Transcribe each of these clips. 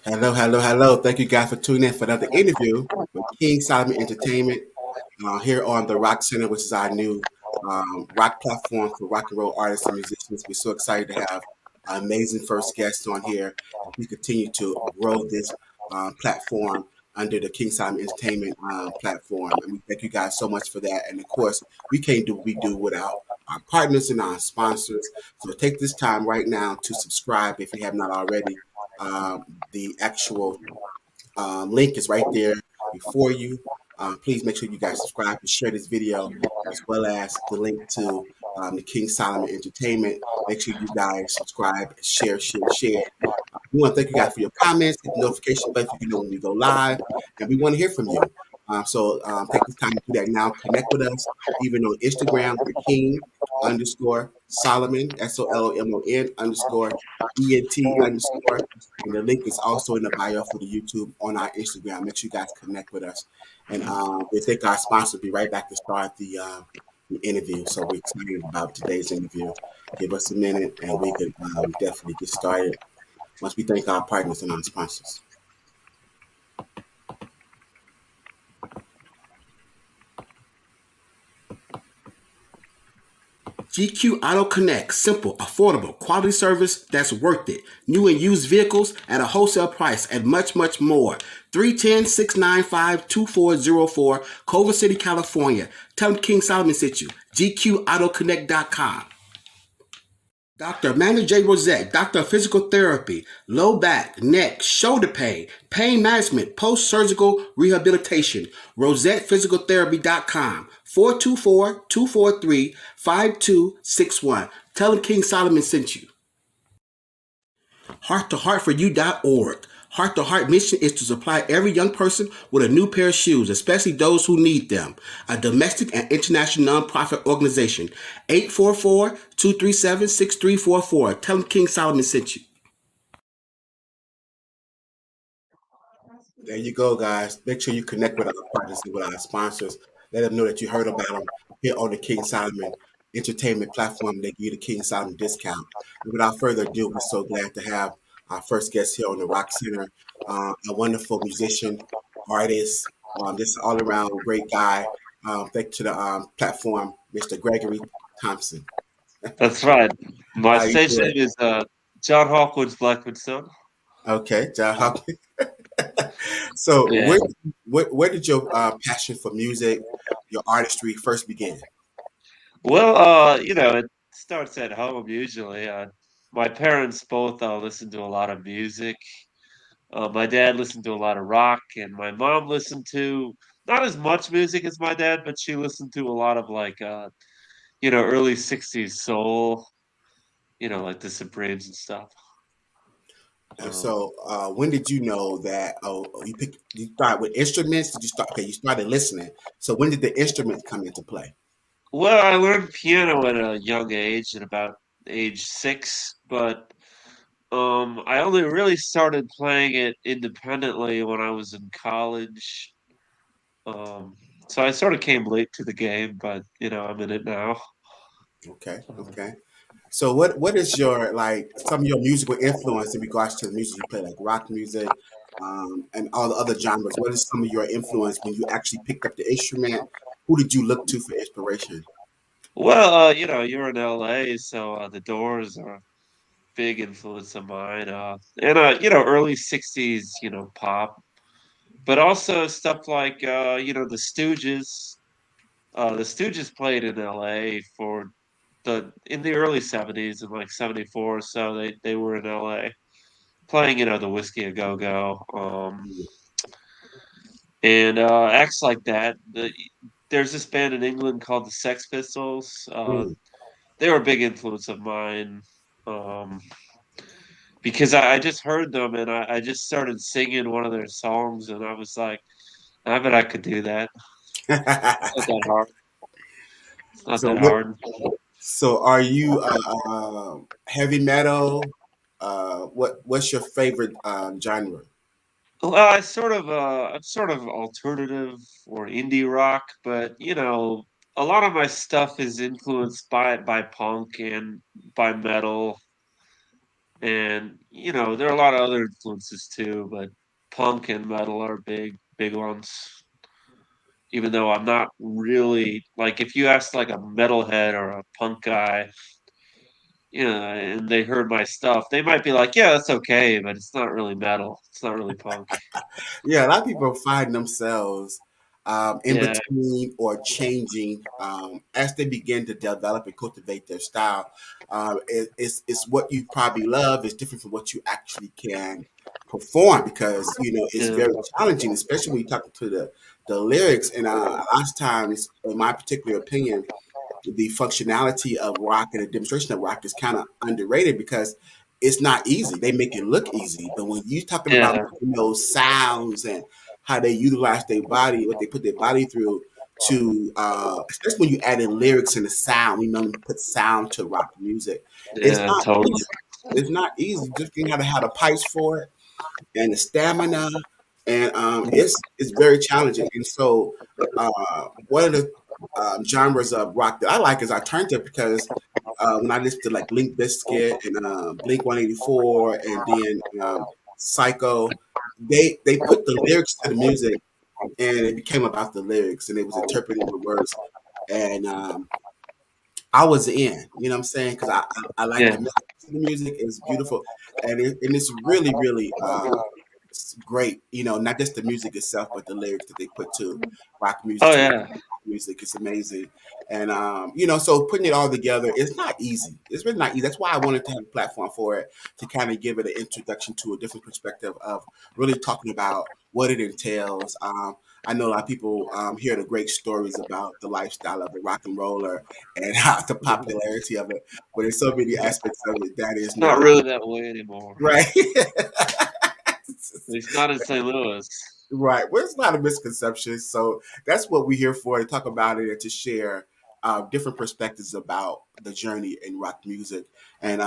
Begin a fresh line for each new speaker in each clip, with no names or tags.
Hello, hello, hello. Thank you guys for tuning in for another interview with King Solomon Entertainment here on the Rock Center, which is our new rock platform for rock and roll artists and musicians. We're so excited to have an amazing first guest on here as we continue to grow this platform under the King Solomon Entertainment platform. And we thank you guys so much for that. And of course, we can't do what we do without our partners and our sponsors. So take this time right now to subscribe if you have not already. The actual link is right there before you. Please make sure you guys subscribe and share this video, as well as the link to the King Solomon Entertainment. Make sure you guys subscribe, share, share, share. We want to thank you guys for your comments, hit the notification bell so you know when we go live, and we want to hear from you. So take this time to do that now. Connect with us, even on Instagram, the King underscore Solomon, SOLOMON underscore ENT underscore. And the link is also in the bio for the YouTube on our Instagram. Make sure you guys connect with us. And we think our sponsor will be right back to start the interview. So we're excited about today's interview. Give us a minute and we can definitely get started once we thank our partners and our sponsors. GQ Auto Connect, simple, affordable, quality service that's worth it. New and used vehicles at a wholesale price and much, much more. 310-695-2404, Culver City, California. Tell them King Solomon sent you. GQAutoConnect.com. Dr. Amanda J. Rosette, Doctor of Physical Therapy, low back, neck, shoulder pain management, post-surgical rehabilitation. RosettePhysicalTherapy.com, 424-243-5261. Tell them King Solomon sent you. HeartToHeartForYou.org. Heart to Heart mission is to supply every young person with a new pair of shoes, especially those who need them. A domestic and international nonprofit organization. 844-237-6344. Tell them King Solomon sent you. There you go, guys. Make sure you connect with our partners and with our sponsors. Let them know that you heard about them here on the King Solomon Entertainment platform. They give you the King Solomon discount. And without further ado, we're so glad to have our first guest here on the Rock Center, a wonderful musician, artist, just all around great guy. Thank you to the platform, Mr. Gregory Thompson.
That's right. My
How you
stage
doing?
name is John Hawkwood's Blackwood Son.
Okay, John Hopkins. So,
Yeah.
where did your passion for music, your artistry first begin?
Well, it starts at home usually. My parents both listen to a lot of music. My dad listened to a lot of rock, and my mom listened to not as much music as my dad, but she listened to a lot of early '60s soul. Like the Supremes and stuff.
And
Um,
so, when did you know that? Oh, you start with instruments. Did you start? Okay, you started listening. So, when did the instruments come into play?
well, I learned piano at a young age, at about age 6, but I only really started playing it independently when I was in college. Um, so I sort of came late to the game, but I'm in it now.
Okay,
Um,
okay. So, what is your like some of your musical influence in regards to the music you play, like rock music, and all the other genres? What is some of your influence when you actually picked up the instrument? Who did you look to for inspiration?
well, you're in LA, so the Doors are a big influence of mine. And early '60s, pop, but also stuff like the Stooges. The Stooges played in LA for in the early '70s, in like '74 or so. They were in LA playing, the Whiskey a Go Go, and acts like that. There's this band in England called the Sex Pistols.
Mm.
They were a big influence of mine, um, because I just heard them and I just started singing one of their songs, and I was like, I bet I could do that. It's not that hard. It's not
So,
that hard.
so are you heavy metal? What's your favorite genre?
Well, I'm sort of alternative or indie rock, but a lot of my stuff is influenced by punk and by metal And, there are a lot of other influences too, but punk and metal are big ones. Even though I'm not really like, if you ask like a metalhead or a punk guy, and they heard my stuff, they might be like, "Yeah, that's okay, but it's not really metal. It's not really punk."
Yeah, a lot of people find themselves in
Yeah,
between or changing as they begin to develop and cultivate their style. It's what you probably love is different from what you actually can perform because it's
yeah,
very challenging, especially when you talk to the lyrics. And a lot of times, in my particular opinion, the functionality of rock and the demonstration of rock is kind of underrated because it's not easy. They make it look easy, but when you're talking about
yeah,
sounds and how they utilize their body, what they put their body through to, especially when you add in lyrics and the sound, we know put sound to rock music. It's
yeah,
not
totally.
easy. It's not easy. Just you got to have the pipes for it and the stamina, and it's very challenging. And so, one of the genres of rock that I like is alternative because when I listen to like Blink Biscuit and Blink 184 and then Psycho, they put the lyrics to the music and it became about the lyrics and it was interpreting the words and I was in, you know what I'm saying? Because I like
Yeah.
the message of the music. It's beautiful, and it's really really it's great. Not just the music itself, but the lyrics that they put to rock music
Oh,
to
yeah.
music. It's amazing, and so putting it all together, it's not easy. It's really not easy. That's why I wanted to have a platform for it to kind of give it an introduction to a different perspective of really talking about what it entails. I know a lot of people hear the great stories about the lifestyle of the rock and roller and how the popularity of it, but there's so many aspects of it that is
It's not
not
really that way anymore.
right.
At least not in St. Louis.
Right. Well, it's a lot of misconceptions. So that's what we're here for to talk about it and to share different perspectives about the journey in rock music and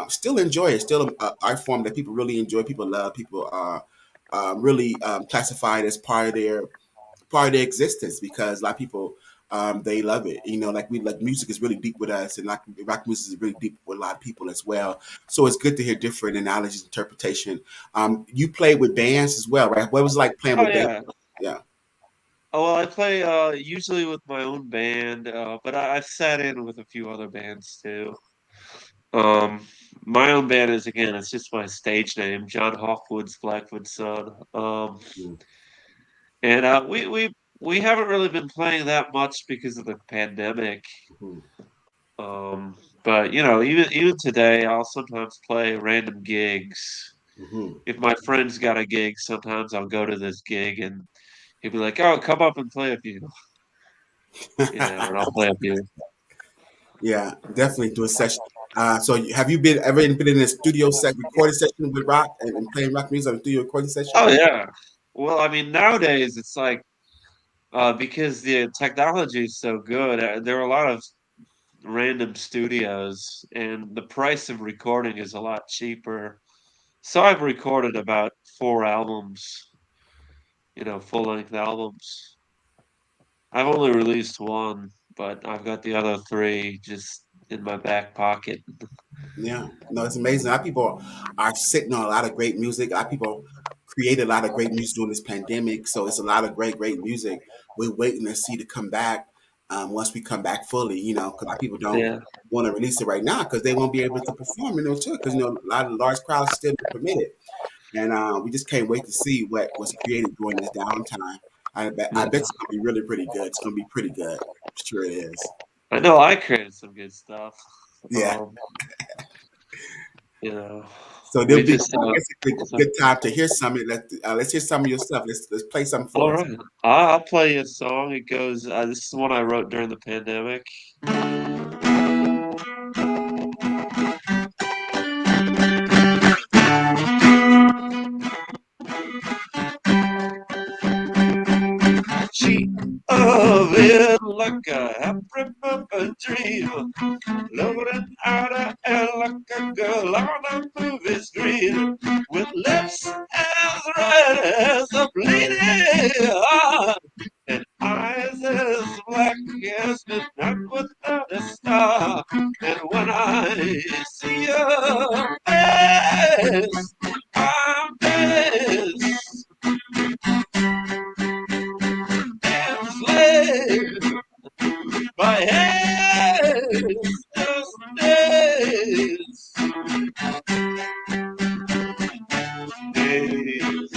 still enjoy it. Still art form that people really enjoy, people love, people are really classified as part of their existence because a lot of people they love it. Like we like music is really deep with us, and like rock music is really deep with a lot of people as well. So it's good to hear different analogies, interpretation. You played with bands as well, right? What was it like playing
Oh,
with bands?
yeah.
Yeah.
Oh, well, I play, usually with my own band, but I've sat in with a few other bands too. Um, my own band is, again, it's just my stage name, John Hawkwood's Blackwood's Son. And, we haven't really been playing that much because of the pandemic.
Mm-hmm.
Um, but, even today, I'll sometimes play random gigs.
Hmm.
If my friend's got a gig, sometimes I'll go to this gig and he'll be like, "Oh, come up and play a few," and I'll play a few.
Yeah, definitely do a session. So have you been in a studio set recording session with rock and playing rock music on a studio recording session?
Oh, yeah. Well, I mean, nowadays it's like, because the technology is so good, there are a lot of random studios, and the price of recording is a lot cheaper. So I've recorded about 4 albums, full-length albums. I've only released 1, but I've got the other 3 just in my back pocket.
Yeah, no, it's amazing. A lot of people are sitting on a lot of great music. A lot of people created a lot of great music during this pandemic. So it's a lot of great music. We're waiting to see to come back once we come back fully, because a lot of people don't
Yeah,
want to release it right now because they won't be able to perform in those tour because, a lot of large crowds still not permitted. And we just can't wait to see what was created during this downtime. I bet
yeah.
it's going to be really pretty good. It's going to be pretty good. Sure it is.
I know I created some good stuff.
Yeah.
Um, you know,
So
we
there'll be,
just,
I guess, a good time to hear some. Let's hear some of your stuff. Let's play something
all
for us.
right. I'll play you a song. It goes, this is one I wrote during the pandemic. She of it like a happy purple dream, floating out of air like a girl on a movie screen, with lips as red as a bleeding heart, and eyes as black as midnight without a star. And when I see her blessed. I'm blessed and blessed. My head just days. Days.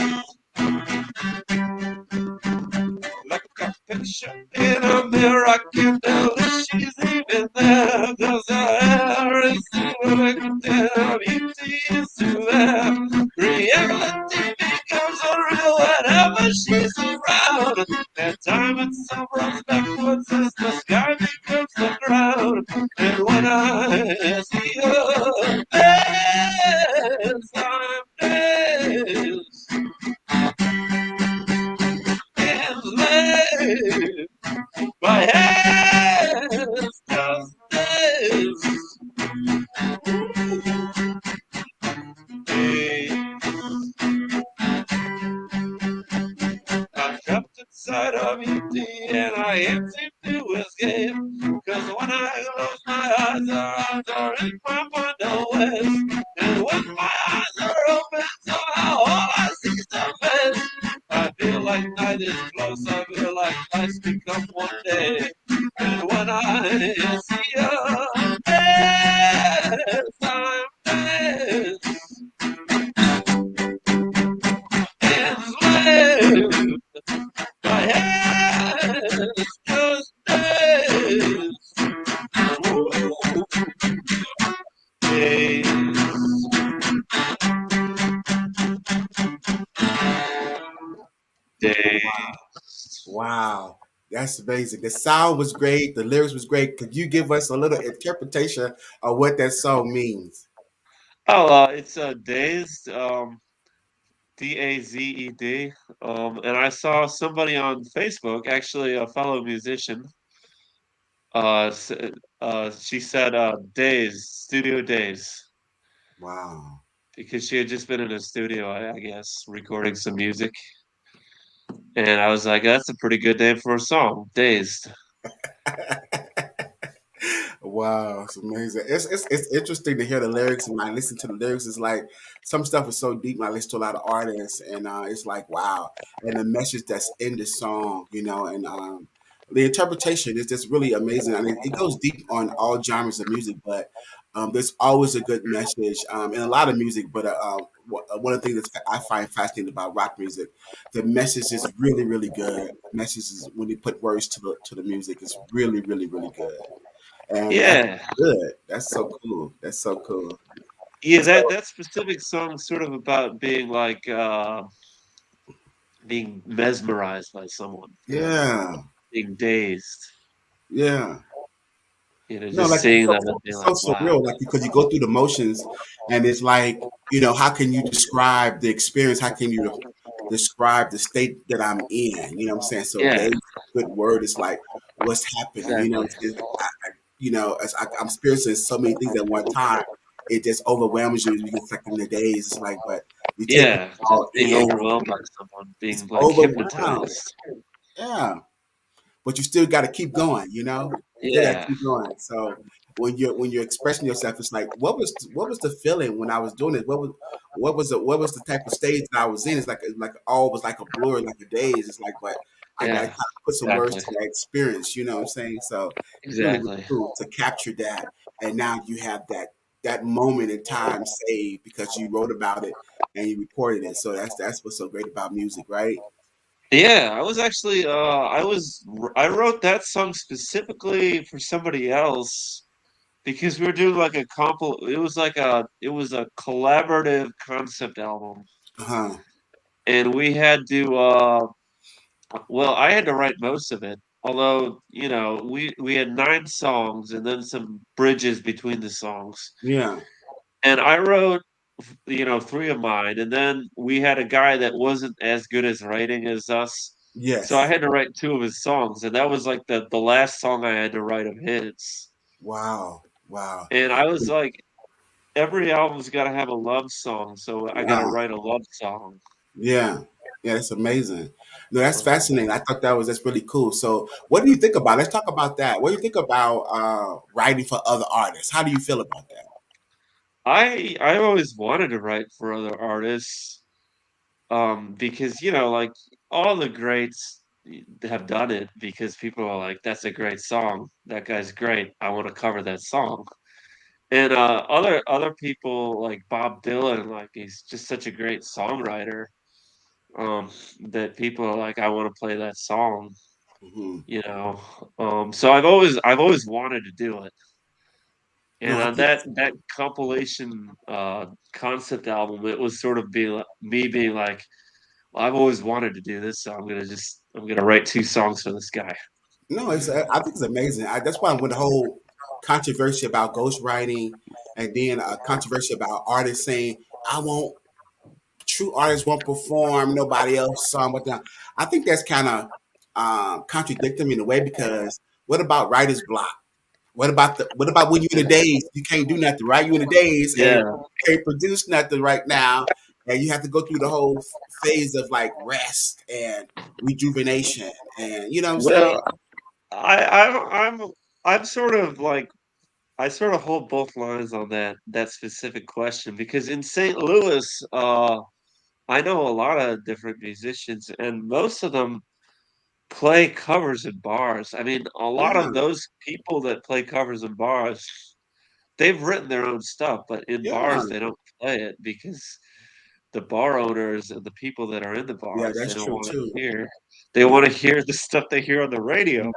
Like a picture in a mirror, I can tell if she's even there. Cause her hair is reflected, her beauty is to there. Reality becomes unreal whenever she's around. And time itself runs backwards as the sky becomes the ground. And when I see her dance, I'm danced and late. My hands just days. I'm trapped inside of empty and I can't seem to escape. Cause when I close my eyes, her arms are in my west. And when my eyes are open, somehow all I see is her face. I feel like night is close, I feel like nights become one day. And when I see her face, I'm face and slave. My hands just days. Ooh, days. Days.
Wow, that's amazing. The sound was great. The lyrics was great. Could you give us a little interpretation of what that song means?
Oh, it's Dazed, Dazed. And I saw somebody on Facebook, actually a fellow musician, uh, s- she said Days, Studio Days,
Wow.
because she had just been in a studio, I guess, recording some music. And I was like, that's a pretty good name for a song, Dazed.
Wow, it's amazing. It's interesting to hear the lyrics, and when I listen to the lyrics, it's like some stuff is so deep. When I listen to a lot of artists, and it's like wow, and the message that's in the song, and the interpretation is just really amazing. I mean, it goes deep on all genres of music, but there's always a good message in a lot of music. But one of the things that I find fascinating about rock music, the message is really, really good. The message is when you put words to the music, it's really, really, really good. And that's
Yeah.
good. That's so cool. That's so cool.
Yeah,
So
that specific song sort of about being like being mesmerized by someone,
yeah,
being dazed,
yeah. No,
just
like it's
seeing
so,
them
so
and being
it's
like,
so
wow.
surreal. Like because you go through the motions, and it's like how can you describe the experience? How can you describe the state that I'm in? You know what I'm saying? So
Yeah,
days, good word. It's like what's happening. You know,
exactly.
as I'm experiencing so many things at one time, it just overwhelms you. You get stuck in the days. It's like, but you take it
Yeah, just
all
being
in.
overwhelmed by someone,
It's
being like
overwhelmed.
hypnotized.
Yeah. But you still got to keep going. Still got to
Yeah,
keep going. So when you're expressing yourself, it's like what was the feeling when I was doing it? What was the type of stage that I was in? It's like all was like a blur, like a daze. It's like, but I got to kind
yeah,
of put some words
exactly,
to that experience. You know what I'm saying? So it's really really
exactly.
cool to capture that, and now you have that moment in time saved because you wrote about it and you recorded it. So that's what's so great about music, right?
Yeah, I was actually, I wrote that song specifically for somebody else because we were doing like it was a collaborative concept album,
Uh huh.
and we had to, well, I had to write most of it. Although, we had 9 songs and then some bridges between the songs.
Yeah.
And I wrote, 3 of mine, and then we had a guy that wasn't as good as writing as us. So I
Yes.
had to write 2 of his songs, and that was like the last song I had to write of his.
Wow. Wow.
And I was like, every album's got to have a love song, so I got to
Wow.
write a love song.
Yeah. Yeah, that's amazing. No, that's
Um,
fascinating. I thought that's really cool. So what do you think about? Let's talk about that. What do you think about writing for other artists? How do you feel about that?
I always wanted to write for other artists, because, like, all the greats have done it because people are like, "That's a great song. That guy's great. I wanna cover that song." And, other people like Bob Dylan, like, he's just such a great songwriter, um, that people are like, "I wanna play that song,"
Hmm.
you know? So I've always wanted to do it.
No,
And
I
on
think
that compilation, concept album, it was sort of me being like, "Well, I've always wanted to do this, so I'm gonna write 2 songs for this guy."
no, I think it's amazing. That's why when the whole controversy about ghostwriting, and then a controversy about artists saying, "I won't." True artists won't perform nobody else song but them. I think that's kind of contradict them in a way because what about writer's block? What about when you're in the days you can't do nothing, right? You're in the days and
Yeah.
can't produce nothing right now, and you have to go through the whole phase of like rest and rejuvenation, and you know what I'm saying?
Well, I I'm sort of like I sort of hold both lines on that specific question because in St. Louis, I know a lot of different musicians, and most of them play covers in bars. I mean, a lot
Yeah,
of those people that play covers in bars, they've written their own stuff, but in
yeah,
bars, they don't play it because the bar owners and the people that are in the
yeah.
bars,
That's true too.
they
Yeah,
wanna hear the stuff they hear on the radio,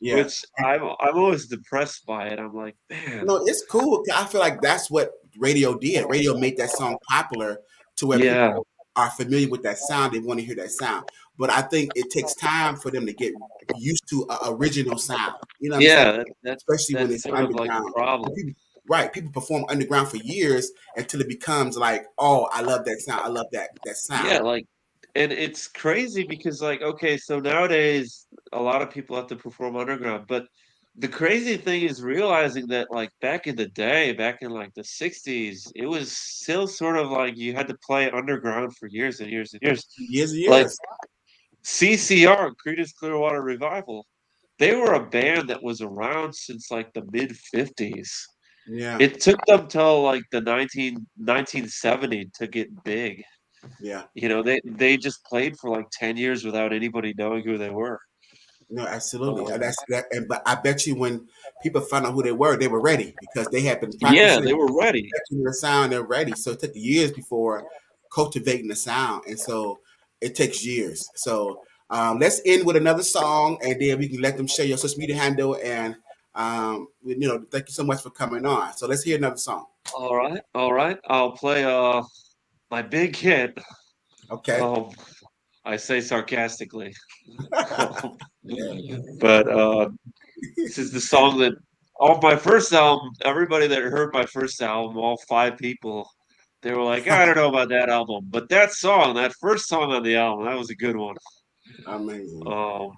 yeah.
which I'm always depressed by it. I'm like, "Man."
No, it's cool. I feel like that's what radio did. Radio made that song popular to where
Yeah.
people are familiar with that sound. They want to hear that sound. But I think it takes time for them to get used to a original sound. You know what I'm saying?
Yeah,
Especially when
that's
it's
sort of like the
underground.
problem.
People, right? People perform underground for years until it becomes like, oh, I love that sound. I love that sound.
Yeah, like and it's crazy because, like, okay, so nowadays, a lot of people have to perform underground, but the crazy thing is realizing that, like, back in the day, back in, like, the '60s, it was still sort of like you had to play underground for years and years and years.
Years and
Like,
years.
CCR, Creedence Clearwater Revival, they were a band that was around since, like, the mid-50s.
Yeah,
It took them till, like, the 1970 to get big.
yeah.
They just played for, like, 10 years without anybody knowing who they were.
No, absolutely.
Um,
That's that. And but I bet you when people found out who they were ready because they had been
yeah,
practicing
they were ready.
the sound. They're ready. So it took years before cultivating the sound, and so it takes years. So let's end with another song, and then we can let them share your social media handle. And thank you so much for coming on. So let's hear another song.
Alright, I'll play, my big hit,
Okay.
um, I say sarcastically. But, this is the song that on my first album, everybody that heard my first album, all 5 people, they were like, "I don't know about that album," but that song, that first song on the album, that was a good one.
Amazing.
Um,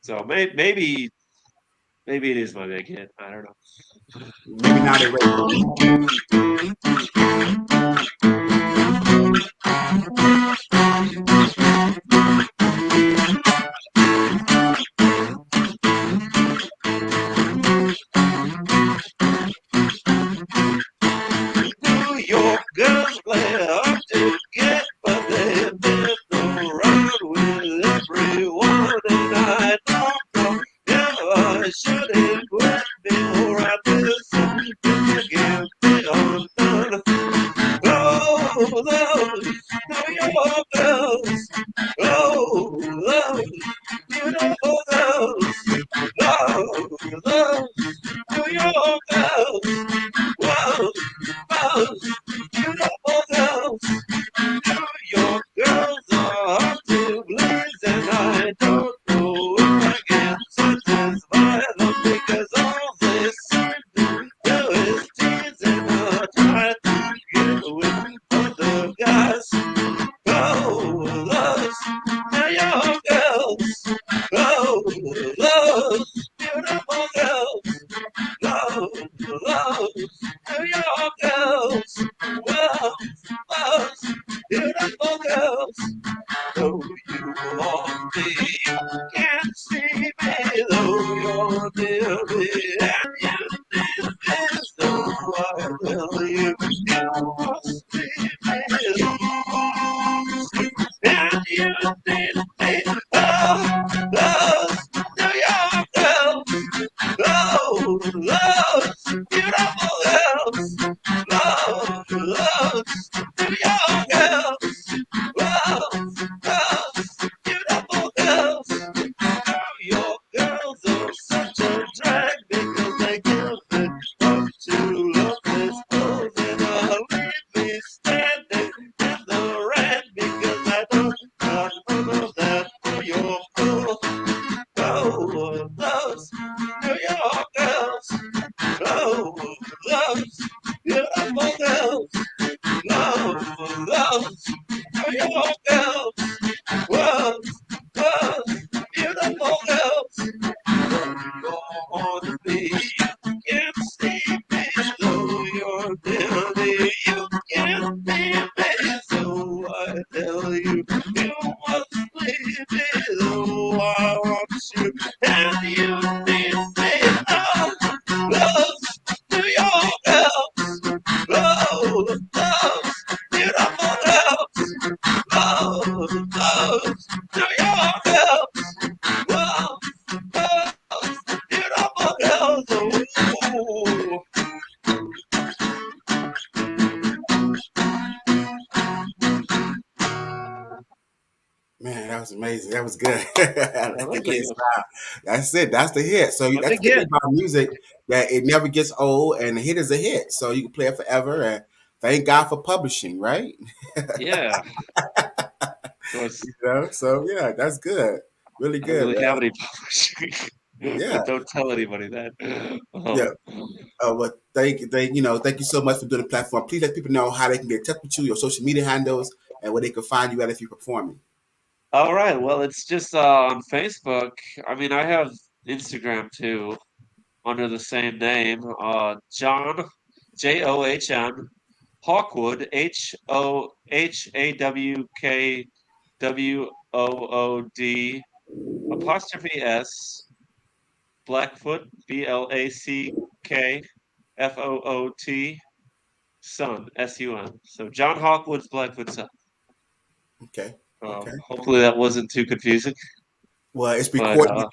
so maybe it is my big hit, I don't know.
Maybe now they're ready for it.
New York girls play hard to get, but they've been around with everyone, and I don't know if I shouldn't quit before I do something to get me undone. Oh, those New York girls, oh, those beautiful girls, oh, those New York girls, whoa, those beautiful girls. New York girls are hard to please, and I don't know if I can satisfy them because all they seem to do is tease, and I try to get with other guys. Oh, those New York girls. Oh, those beautiful girls. Oh, those New York girls. Whoa, those beautiful girls. Though you want me, can't see me. Though you're near me, and you need me, so why will you? girls, New York girls, whoa, whoa, beautiful girls. Go on me, you can't see below your belly. You can't be me, so I tell you, you must leave below. I want you, and you need me. Oh, loves, New York girls, oh, loves, beautiful girls, oh, loves, New York girls, oh, girls, beautiful girls. Oh,
Man, that was amazing. That was good.
yeah,
I
thank
can't
you.
stop. That's it. That's the hit. So
A
that's
big
the thing
hit.
about music, that it never gets old, and a hit is a hit. So you can play it forever. And thank God for publishing, right?
Yeah, of course.
So yeah, that's good. Really
I don't
good,
really have
man.
any publishing.
Yeah,
Don't tell anybody that.
yeah.
Um,
Well, thank you so much for doing the platform. Please let people know how they can get in touch with you, your social media handles, and where they can find you at if you're performing.
all right. Well, it's just on Facebook. I mean, I have Instagram too under the same name. John, John Hawkwood, Hawkwod apostrophe S Blackfoot Blackfoot Son SUN. So John Hawkwood's Blackfoot Son.
Okay. Okay.
Hopefully that wasn't too confusing,
Well, it's
but
recorded.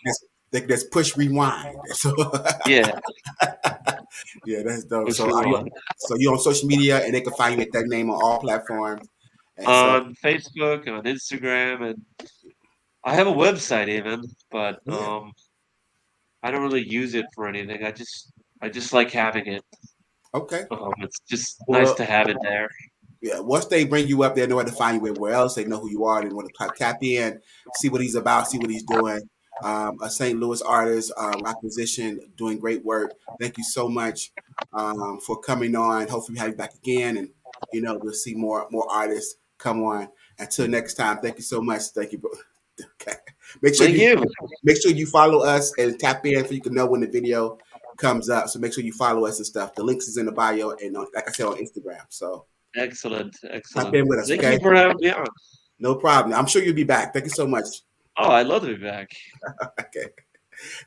They can just push rewind. So
yeah,
yeah, that's dope.
push
So are you?
rewind.
So you on social media, and they can find you at that name on all platforms. And so
On Facebook, on Instagram, and I have a website even, but
yeah.
I don't really use it for anything. I just like having it.
Okay.
It's just nice
Well,
to have it there.
yeah. Once they bring you up, they know where to find you everywhere else. They know who you are. They want to tap in, see what he's about, see what he's doing. A St. Louis artist, rock musician, doing great work. Thank you so much for coming on. Hopefully, we have you back again, and we'll see more artists come on. Until next time, thank you so much. Thank you, bro. Okay. Make sure
Thank
you
you.
make sure you follow us and tap in so you can know when the video comes up. So make sure you follow us and stuff. The links is in the bio and like I said on Instagram. So
Excellent,
tap
excellent.
in with us,
Thank you
okay?
for having me on.
No problem. I'm sure you'll be back. Thank you so much.
Oh, I'd love to be back.
Okay.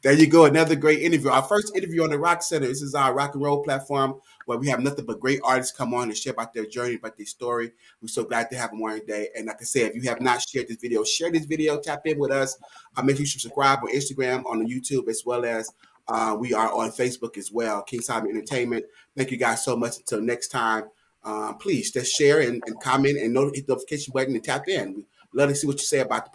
There you go. Another great interview. Our first interview on the Rock Center. This is our rock and roll platform where we have nothing but great artists come on and share about their journey, about their story. We're so glad to have them on today. And like I said, if you have not shared this video, share this video, tap in with us. Make sure you subscribe on Instagram, on the YouTube, as well as we are on Facebook as well, King Simon Entertainment. Thank you guys so much. Until next time, please just share and comment and hit the notification button and tap in. We love to see what you say about the